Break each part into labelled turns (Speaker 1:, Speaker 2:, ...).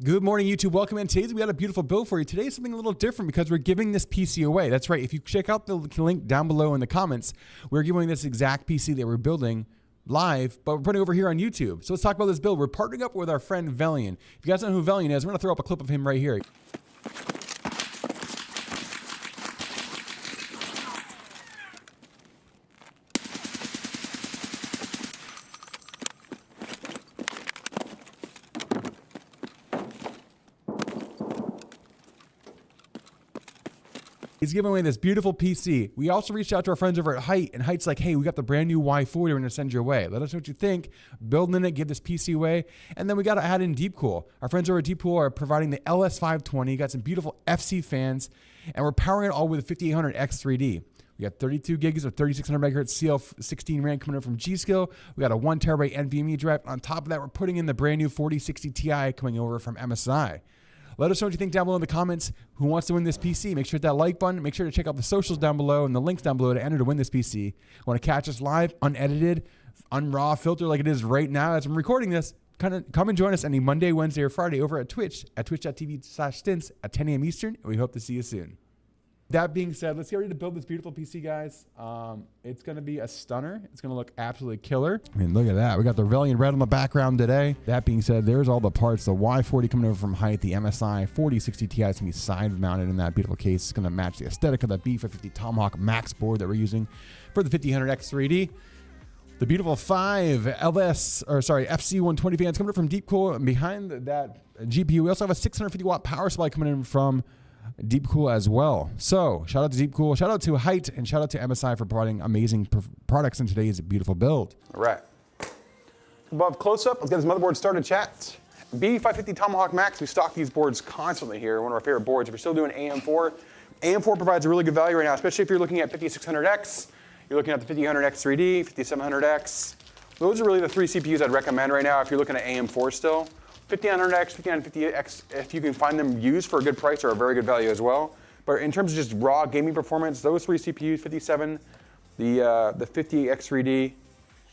Speaker 1: Good morning, YouTube. Welcome in. Today we got a beautiful build for you. Today is something a little different because we're giving this PC away. That's right. If you check out the link down below in the comments, we're giving this exact PC that we're building live, but we're putting it over here on YouTube. So let's talk about this build. We're partnering up with our friend Velian. If you guys don't know who Velian is, we're going to throw up a clip of him right here. He's giving away this beautiful PC. We also reached out to our friends over at Hyte, and Hyte's like, hey, we got the brand new Y40 we're going to send your way. Let us know what you think. Building it, give this PC away. And then we got to add in Deepcool. Our friends over at Deepcool are providing the LS520. Got some beautiful FC fans, and we're powering it all with a 5800X3D. We got 32 gigs of 3600 megahertz CL16 RAM coming in from G.Skill. We got a 1 terabyte NVMe drive. On top of that, we're putting in the brand new 4060 Ti coming over from MSI. Let us know what you think down below in the comments. Who wants to win this PC? Make sure to hit that like button. Make sure to check out the socials down below and the links down below to enter to win this PC. Want to catch us live, unedited, unraw, filter like it is right now as I'm recording this? Come and join us any Monday, Wednesday, or Friday over at Twitch at twitch.tv/stints at 10 a.m. Eastern, and we hope to see you soon. That being said, let's get ready to build this beautiful PC, guys. It's going to be a stunner. It's going to look absolutely killer. I mean, look at that. We got the Velian red on the background today. That being said, there's all the parts. The Y40 coming over from Hyte, the MSI 4060 Ti is going to be side mounted in that beautiful case. It's going to match the aesthetic of the B550 Tomahawk Max board that we're using for the 5800X3D. The beautiful FC120 fans coming up from Deepcool, and behind that GPU, we also have a 650 watt power supply coming in from Deepcool as well. So shout out to Deepcool, shout out to Hyte, and shout out to MSI for providing amazing products in today's beautiful build. All right. Above close up, let's get this motherboard started, chat. B550 Tomahawk Max, we stock these boards constantly here. One of our favorite boards. If you're still doing AM4, AM4 provides a really good value right now, especially if you're looking at 5600X, you're looking at the 5800X3D, 5700X. Those are really the three CPUs I'd recommend right now if you're looking at AM4 still. 5900X, 5950X, if you can find them used for a good price, are a very good value as well. But in terms of just raw gaming performance, those three CPUs, 57, the 50X3D,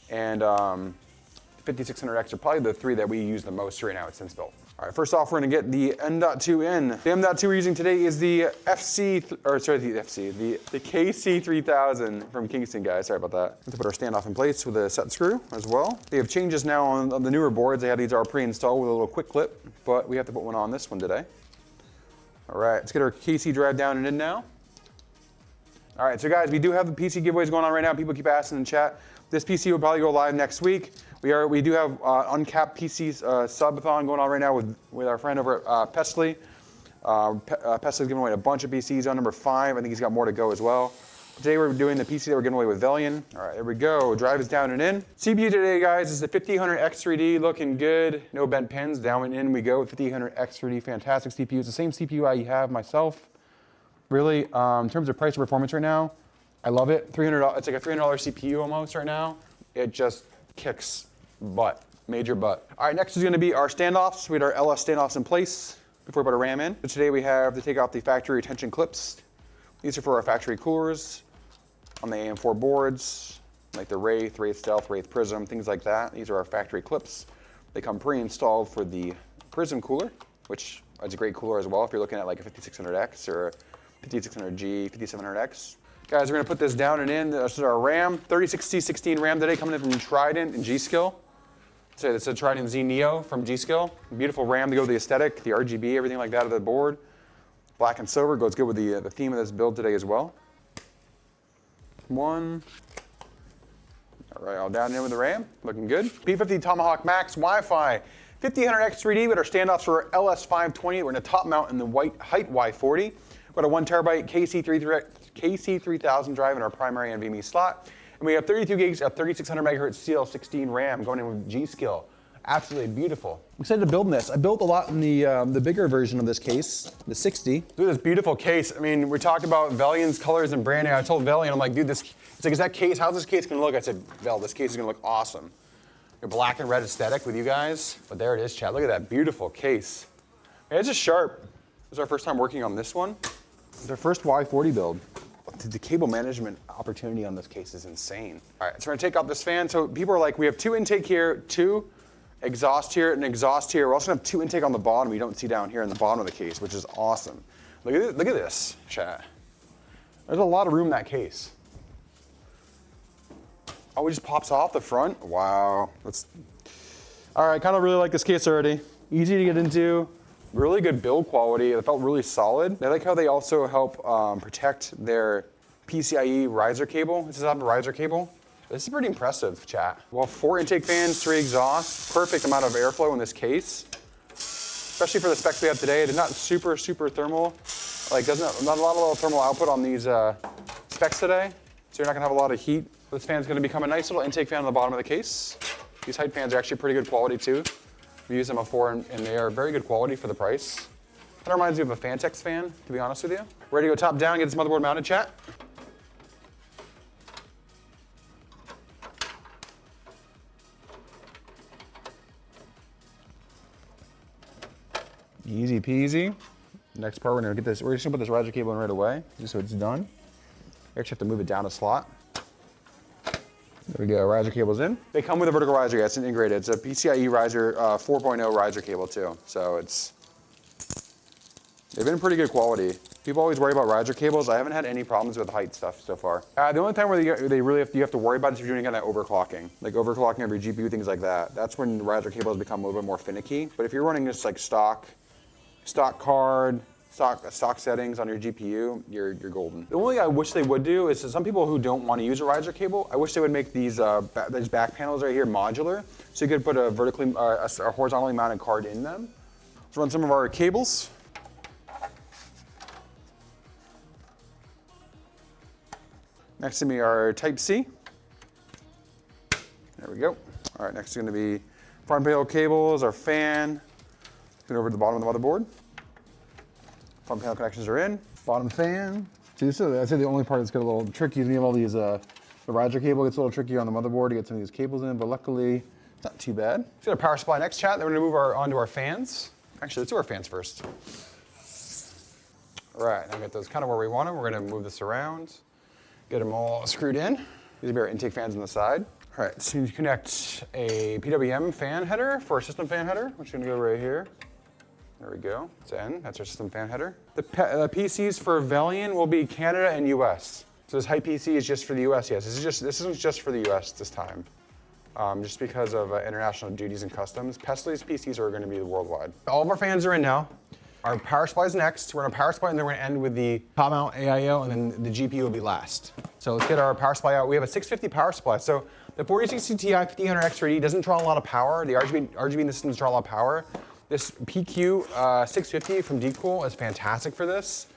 Speaker 1: and 5600X are probably the three that we use the most right now at SenseBuilt. All right, first off, we're gonna get the M.2 in. The M.2 we're using today is the the KC3000 from Kingston, guys. Sorry about that. Let's put our standoff in place with a set screw as well. They have changes now on the newer boards. They have these are pre-installed with a little quick clip, but we have to put one on this one today. All right, let's get our KC drive down and in now. All right, so guys, we do have the PC giveaways going on right now. People keep asking in chat. This PC will probably go live next week. We do have uncapped PC subathon going on right now with our friend over at Pesley. Pesley's giving away a bunch of PCs on number 5. I think he's got more to go as well. Today we're doing the PC that we're giving away with Velian. All right, there we go. Drive is down and in. CPU today, guys, is the 5800X3D, looking good. No bent pins. Down and in we go with 5800X3D. Fantastic CPU. It's the same CPU I have myself. Really, in terms of price and performance right now, I love it. $300. It's like a $300 CPU almost right now. It just kicks butt, major butt. All right, next is gonna be our standoffs. We had our LS standoffs in place before we put a RAM in. So today we have to take off the factory retention clips. These are for our factory coolers on the AM4 boards, like the Wraith Stealth, Wraith Prism, things like that. These are our factory clips. They come pre-installed for the Prism cooler, which is a great cooler as well if you're looking at like a 5600X or a 5600G, 5700X. Guys, we're gonna put this down and in. This is our RAM, 3060 RAM today, coming in from Trident and G.Skill. So it's a Trident Z Neo from G.Skill. Beautiful RAM to go with the aesthetic, the RGB, everything like that of the board. Black and silver goes good with the theme of this build today as well. One. All right, all down and in with the RAM, looking good. B50 Tomahawk Max Wi-Fi, 5800X3D, but our standoffs for LS520. We're in a top mount in the Hyte Y40. We've got a 1 terabyte KC3000 drive in our primary NVMe slot. And we have 32 gigs of 3600 megahertz CL16 RAM going in with G.Skill. Absolutely beautiful. I'm excited to build this. I built a lot in the bigger version of this case, the 60. Look at this beautiful case. I mean, we talked about Velian's colors and branding. I told Velian, I'm like, dude, it's like, is that case, how's this case gonna look? I said, Vel, this case is gonna look awesome. Your black and red aesthetic with you guys. But there it is, chat. Look at that beautiful case. Man, it's just sharp. This is our first time working on this one. It's our first Y40 build. The cable management opportunity on this case is insane. All right, so we're gonna take out this fan. So people are like, we have 2 intake here, 2, exhaust here and exhaust here. We're also gonna have 2 intake on the bottom you don't see down here in the bottom of the case, which is awesome. Look at this, chat. There's a lot of room in that case. Oh, it just pops off the front? Wow. All right, kind of really like this case already. Easy to get into, really good build quality. It felt really solid. I like how they also help protect their PCIe riser cable. This is a riser cable. This is pretty impressive, chat. Well, 4 intake fans, 3 exhausts, perfect amount of airflow in this case. Especially for the specs we have today. They're not super thermal. Like, not a lot of thermal output on these specs today. So you're not gonna have a lot of heat. This fan's gonna become a nice little intake fan on the bottom of the case. These Hyte fans are actually pretty good quality too. We used them before and they are very good quality for the price. That reminds me of a Fantex fan, to be honest with you. Ready to go top down, get this motherboard mounted, chat? Easy peasy. Next part, we're gonna get this. We're just gonna put this riser cable in right away, just so it's done. We actually have to move it down a slot. There we go. Riser cable's in. They come with a vertical riser. Yeah, it's integrated. It's a PCIe riser 4.0 riser cable too. So they've been pretty good quality. People always worry about riser cables. I haven't had any problems with Hyte stuff so far. The only time where you have to worry about it is if you're doing kind of overclocking, like overclocking of your GPU, things like that. That's when riser cables become a little bit more finicky. But if you're running just like stock card, stock settings on your GPU, you're golden. The only thing I wish they would do is some people who don't want to use a riser cable, I wish they would make these back panels right here modular, so you could put a horizontally mounted card in them. Let's run some of our cables. Next to me are Type-C. There we go. All right, next is going to be front panel cables, our fan. Get over to the bottom of the motherboard. Front panel connections are in. Bottom fan. See, this is, I'd say the only part that's got a little tricky is when you have all these, the riser cable gets a little tricky on the motherboard to get some of these cables in, but luckily it's not too bad. Let's get our power supply next, chat. Then we're gonna move onto our fans. Actually, let's do our fans first. All right, now get those kind of where we want them. We're gonna move this around, get them all screwed in. These will be our intake fans on the side. All right, so you connect a PWM fan header for a system fan header, which is gonna go right here. There we go, it's in, that's our system fan header. The PCs for Valiant will be Canada and US. So this Hyte PC is just for the US, yes. This isn't just for the US this time. Just because of international duties and customs. Pesley's PCs are gonna be worldwide. All of our fans are in now. Our power supply is next. We're gonna power supply and then we're gonna end with the top mount AIO and then the GPU will be last. So let's get our power supply out. We have a 650 power supply. So the 4060 Ti 5000X3D doesn't draw a lot of power. The RGB in the system doesn't draw a lot of power. This PQ 650 from Deepcool is fantastic for this.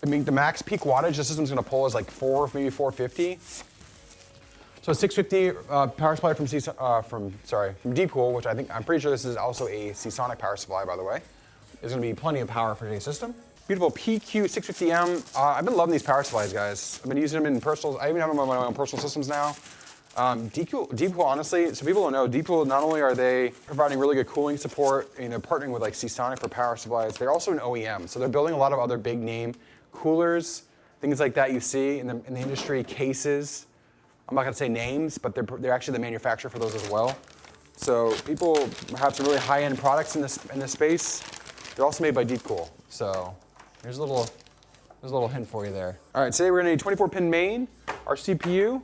Speaker 1: I mean, the max peak wattage the system's gonna pull is like 4, maybe 450. So 650 power supply from Deepcool, which I'm pretty sure this is also a Seasonic power supply, by the way. There's gonna be plenty of power for today's system. Beautiful PQ 650M. I've been loving these power supplies, guys. I've been using them in personal, I even have them on my own personal systems now. Deepcool, honestly, so people don't know, Deepcool, not only are they providing really good cooling support, partnering with like Seasonic for power supplies, they're also an OEM. So they're building a lot of other big name coolers, things like that you see in the industry, cases. I'm not gonna say names, but they're actually the manufacturer for those as well. So people have some really high-end products in this space. They're also made by Deepcool. So here's a little hint for you there. All right, today we're gonna need 24-pin main, our CPU.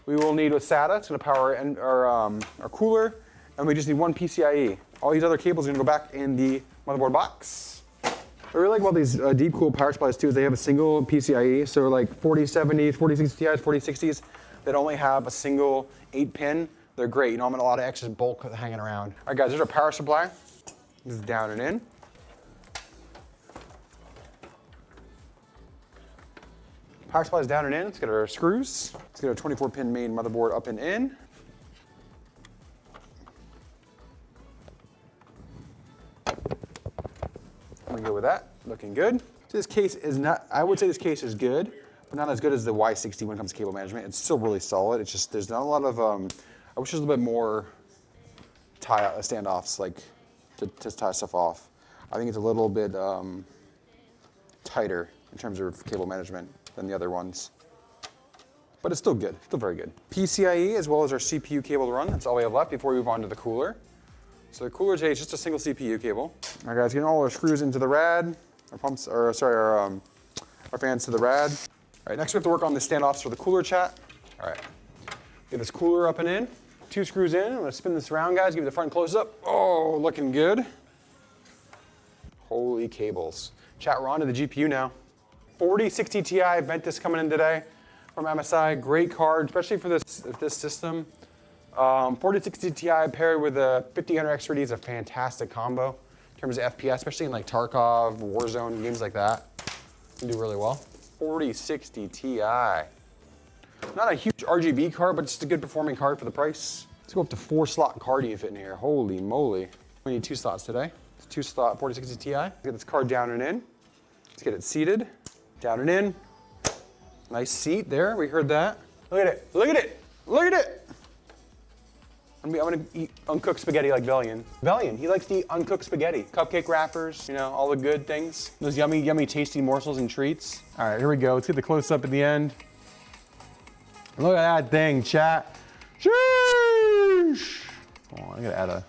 Speaker 1: We will need a SATA, it's gonna power our cooler, and we just need 1 PCIe. All these other cables are gonna go back in the motherboard box. What I really like about these Deepcool power supplies too is they have a single PCIe, so like 4070s, 4060 Ti's, 4060s that only have a single 8-pin, they're great. You don't have a lot of extra bulk hanging around. All right guys, there's our power supply. This is down and in. Power supply is down and in. Let's get our screws. Let's get our 24-pin main motherboard up and in. I'm gonna go with that. Looking good. So this case is not, I would say this case is good, but not as good as the Y60 when it comes to cable management. It's still really solid. It's just, there's not a lot of, I wish there's a little bit more standoffs, like to tie stuff off. I think it's a little bit tighter in terms of cable management than the other ones. But it's still good, still very good. PCIe as well as our CPU cable to run, that's all we have left before we move on to the cooler. So the cooler today is just a single CPU cable. All right, guys, getting all our screws into the rad. Our pumps, or sorry, our fans to the rad. All right, next we have to work on the standoffs for the cooler chat. All right, get this cooler up and in. 2 screws in. I'm gonna spin this around, guys. Give you the front close up. Oh, looking good. Holy cables. Chat, we're on to the GPU now. 4060 Ti Ventus coming in today from MSI. Great card, especially for this system. 4060 Ti paired with a 5000 X3D is a fantastic combo in terms of FPS, especially in like Tarkov, Warzone, games like that. You can do really well. 4060 Ti. Not a huge RGB card, but just a good performing card for the price. Let's go up to 4-slot card you fit in here. Holy moly. We need 2 slots today. It's 2-slot 4060 Ti. Let's get this card down and in. Let's get it seated. Down and in. Nice seat there, we heard that. Look at it, look at it, look at it. I'm gonna eat uncooked spaghetti like Velian. Velian, he likes to eat uncooked spaghetti. Cupcake wrappers, you know, all the good things. Those yummy, yummy, tasty morsels and treats. All right, here we go. Let's get the close up at the end. Look at that thing, chat. Sheesh. Hold on, I gotta add a.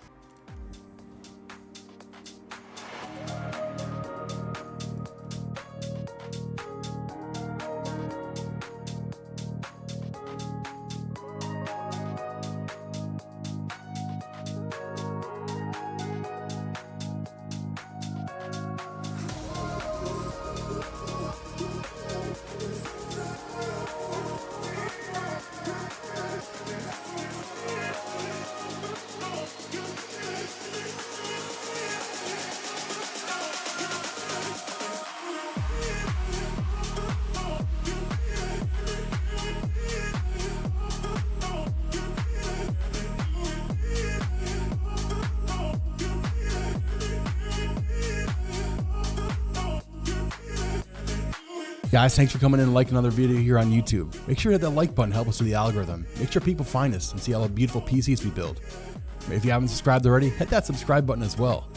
Speaker 2: Guys, thanks for coming in and liking another video here on YouTube. Make sure to hit that like button, help us with the algorithm. Make sure people find us and see all the beautiful PCs we build. If you haven't subscribed already, hit that subscribe button as well.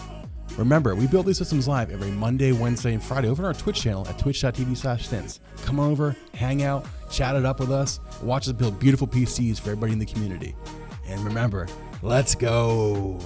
Speaker 2: Remember, we build these systems live every Monday, Wednesday, and Friday over on our Twitch channel at twitch.tv/stints. Come on over, hang out, chat it up with us, watch us build beautiful PCs for everybody in the community. And remember, let's go.